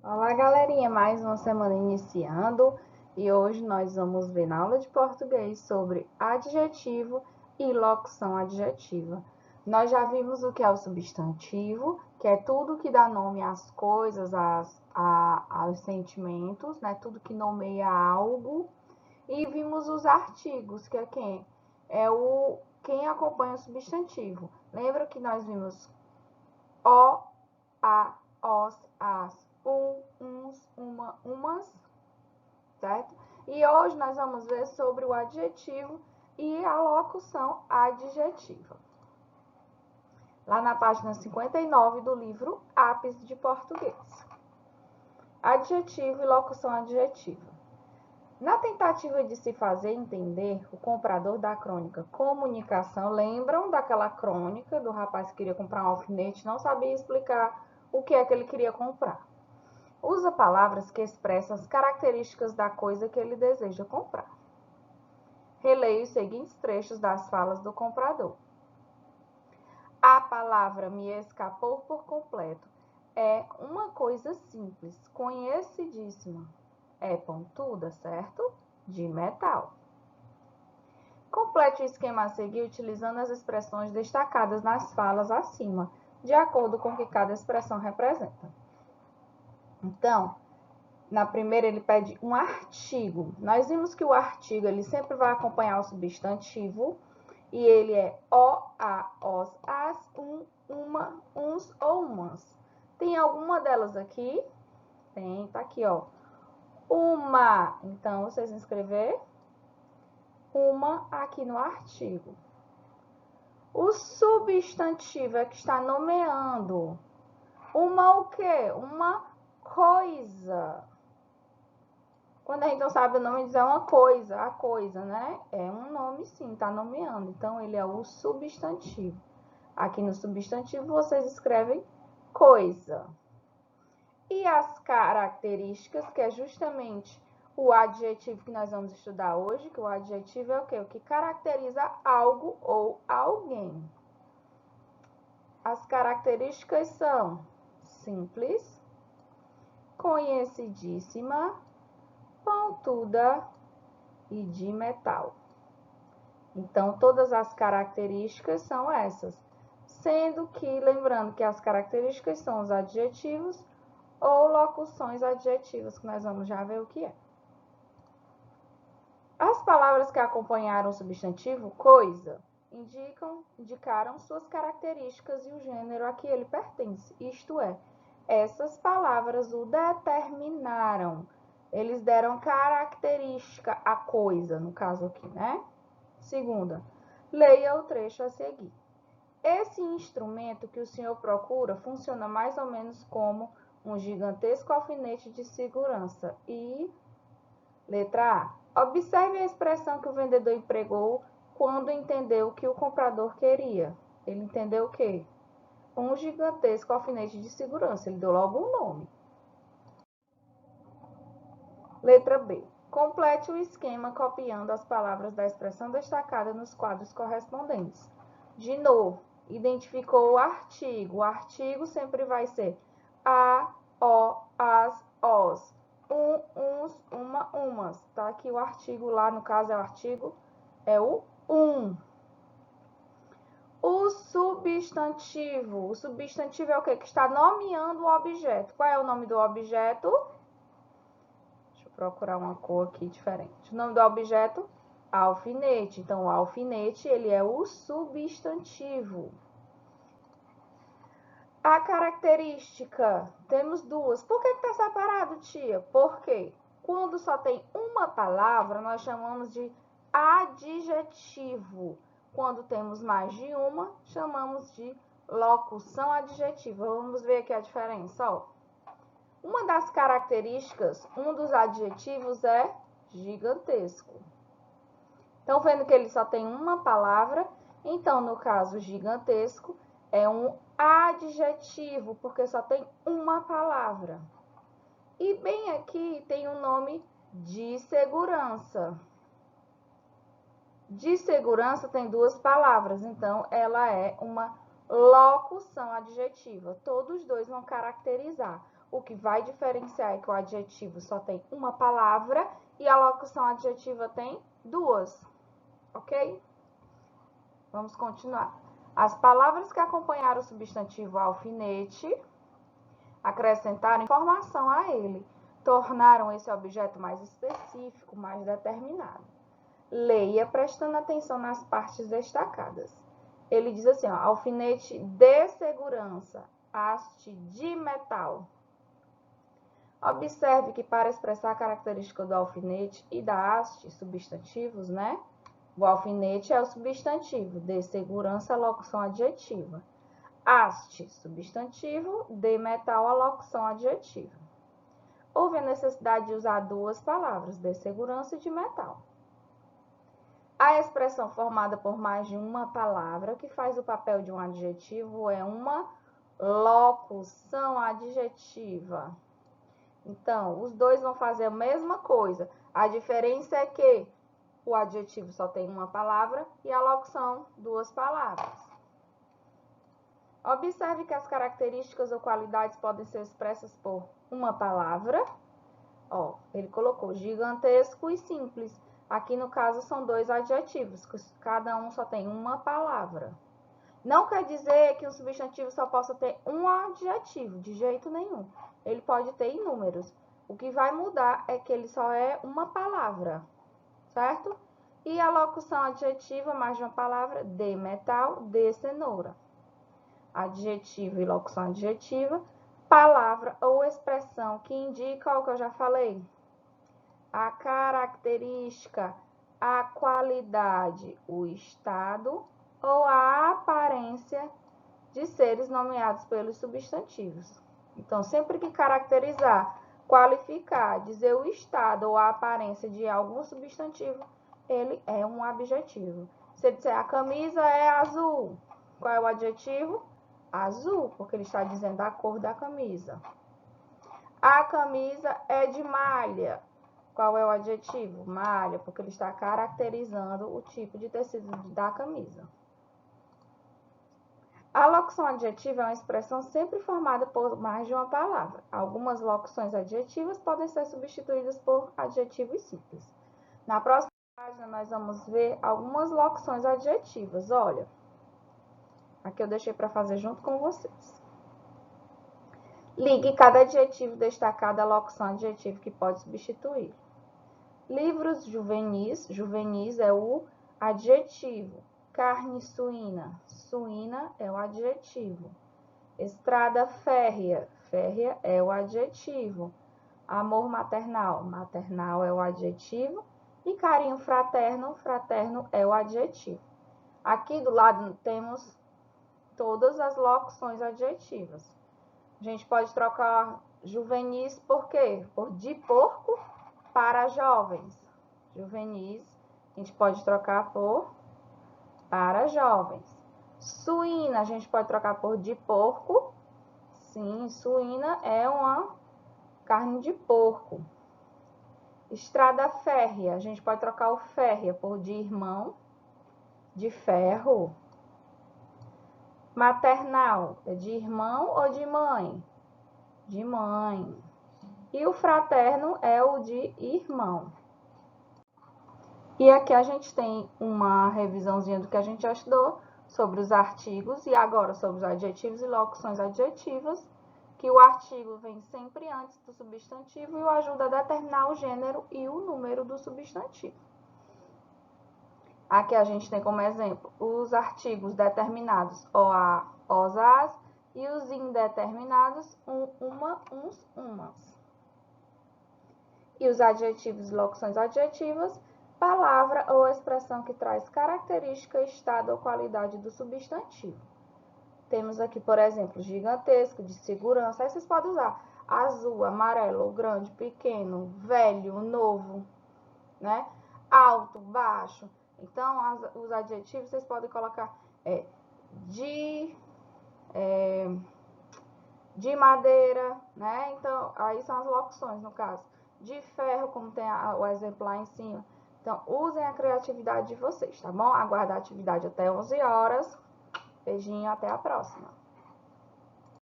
Olá, galerinha, mais uma semana iniciando e hoje nós vamos ver na aula de português sobre adjetivo e locução adjetiva. Nós já vimos o que é o substantivo, que é tudo que dá nome às coisas, aos sentimentos, né? Tudo que nomeia algo. E vimos os artigos, que é quem? Quem acompanha o substantivo. Lembra que nós vimos o, a, os, as, uns, uma, umas, certo? E hoje nós vamos ver sobre o adjetivo e a locução adjetiva. Lá na página 59 do livro Ápice de Português. Adjetivo e locução adjetiva. Na tentativa de se fazer entender, o comprador da crônica Comunicação, lembram daquela crônica do rapaz que queria comprar um alfinete, não sabia explicar o que é que ele queria comprar. Usa palavras que expressam as características da coisa que ele deseja comprar. Releia os seguintes trechos das falas do comprador. A palavra me escapou por completo. É uma coisa simples, conhecidíssima. É pontuda, certo? De metal. Complete o esquema a seguir utilizando as expressões destacadas nas falas acima, de acordo com o que cada expressão representa. Então, na primeira ele pede um artigo. Nós vimos que o artigo ele sempre vai acompanhar o substantivo e ele é o, a, os, as, uma, uns ou umas. Tem alguma delas aqui? Tem, tá aqui, ó. Uma. Então, vocês vão escrever uma aqui no artigo. O substantivo é que está nomeando. Uma o quê? Uma coisa. Quando a gente não sabe o nome, diz é uma coisa, a coisa, né? É um nome sim, está nomeando. Então, ele é o substantivo. Aqui no substantivo, vocês escrevem coisa. E as características, que é justamente o adjetivo que nós vamos estudar hoje, que o adjetivo é o quê? O que caracteriza algo ou alguém. As características são simples, conhecidíssima, pontuda e de metal. Então, todas as características são essas. Sendo que, lembrando que as características são os adjetivos ou locuções adjetivas, que nós vamos já ver o que é. As palavras que acompanharam o substantivo coisa indicaram suas características e o gênero a que ele pertence, isto é, essas palavras o determinaram. Eles deram característica à coisa, no caso aqui, né? Segunda, leia o trecho a seguir. Esse instrumento que o senhor procura funciona mais ou menos como um gigantesco alfinete de segurança. E, letra A, observe a expressão que o vendedor empregou quando entendeu o que o comprador queria. Ele entendeu o quê? Um gigantesco alfinete de segurança. Ele deu logo um nome. Letra B. Complete o esquema copiando as palavras da expressão destacada nos quadros correspondentes. De novo, identificou o artigo. O artigo sempre vai ser a, o, as, os. Uns, uma, umas. Tá aqui o artigo lá, no caso é o artigo, é o O substantivo. O substantivo é o quê? Que está nomeando o objeto. Qual é o nome do objeto? Deixa eu procurar uma cor aqui diferente. O nome do objeto? Alfinete. Então, o alfinete, ele é o substantivo. A característica, temos duas. Por que está separado, tia? Porque quando só tem uma palavra, nós chamamos de adjetivo. Quando temos mais de uma, chamamos de locução adjetiva. Vamos ver aqui a diferença, ó. Uma das características, um dos adjetivos é gigantesco. Estão vendo que ele só tem uma palavra? Então, no caso, gigantesco é um adjetivo, porque só tem uma palavra. E bem aqui tem o nome de segurança. De segurança tem duas palavras, então ela é uma locução adjetiva. Todos dois vão caracterizar. O que vai diferenciar é que o adjetivo só tem uma palavra e a locução adjetiva tem duas, ok? Vamos continuar. As palavras que acompanharam o substantivo alfinete acrescentaram informação a ele, tornaram esse objeto mais específico, mais determinado. Leia prestando atenção nas partes destacadas. Ele diz assim, ó, alfinete de segurança, haste de metal. Observe que para expressar a característica do alfinete e da haste, substantivos, né? O alfinete é o substantivo, de segurança, a locução adjetiva. Haste, substantivo, de metal, a locução adjetiva. Houve a necessidade de usar duas palavras, de segurança e de metal. A expressão formada por mais de uma palavra, que faz o papel de um adjetivo, é uma locução adjetiva. Então, os dois vão fazer a mesma coisa. A diferença é que o adjetivo só tem uma palavra e a locução, duas palavras. Observe que as características ou qualidades podem ser expressas por uma palavra. Ó, ele colocou gigantesco e simples. Aqui, no caso, são dois adjetivos, cada um só tem uma palavra. Não quer dizer que um substantivo só possa ter um adjetivo, de jeito nenhum. Ele pode ter inúmeros. O que vai mudar é que ele só é uma palavra, certo? E a locução adjetiva, mais de uma palavra, de metal, de cenoura. Adjetivo e locução adjetiva, palavra ou expressão que indica o que eu já falei. A característica, a qualidade, o estado ou a aparência de seres nomeados pelos substantivos. Então, sempre que caracterizar, qualificar, dizer o estado ou a aparência de algum substantivo, ele é um adjetivo. Se ele disser a camisa é azul, qual é o adjetivo? Azul, porque ele está dizendo a cor da camisa. A camisa é de malha. Qual é o adjetivo? Malha, porque ele está caracterizando o tipo de tecido da camisa. A locução adjetiva é uma expressão sempre formada por mais de uma palavra. Algumas locuções adjetivas podem ser substituídas por adjetivos simples. Na próxima página, nós vamos ver algumas locuções adjetivas. Olha, aqui eu deixei para fazer junto com vocês. Ligue cada adjetivo destacado à locução adjetiva que pode substituir. Livros juvenis, juvenis é o adjetivo. Carne suína, suína é o adjetivo. Estrada férrea, férrea é o adjetivo. Amor maternal, maternal é o adjetivo. E carinho fraterno, fraterno é o adjetivo. Aqui do lado temos todas as locuções adjetivas. A gente pode trocar juvenis por quê? Por de porco para jovens. Juvenis, a gente pode trocar por para jovens. Suína, a gente pode trocar por de porco. Sim, suína é uma carne de porco. Estrada férrea, a gente pode trocar o férrea por de irmão, de ferro. Maternal, é de irmão ou de mãe? De mãe. E o fraterno é o de irmão. E aqui a gente tem uma revisãozinha do que a gente já estudou sobre os artigos e agora sobre os adjetivos e locuções adjetivas, que o artigo vem sempre antes do substantivo e o ajuda a determinar o gênero e o número do substantivo. Aqui a gente tem como exemplo os artigos determinados OA, OS, AS e os indeterminados uma, uns, umas. E os adjetivos e locuções adjetivas, palavra ou expressão que traz característica, estado ou qualidade do substantivo. Temos aqui, por exemplo, gigantesco, de segurança. Aí vocês podem usar azul, amarelo, grande, pequeno, velho, novo, né? Alto, baixo. Então, os adjetivos vocês podem colocar de madeira, né? Então, aí são as locuções, no caso. De ferro, como tem o exemplo lá em cima. Então, usem a criatividade de vocês, tá bom? Aguardo a atividade até 11 horas. Beijinho, até a próxima.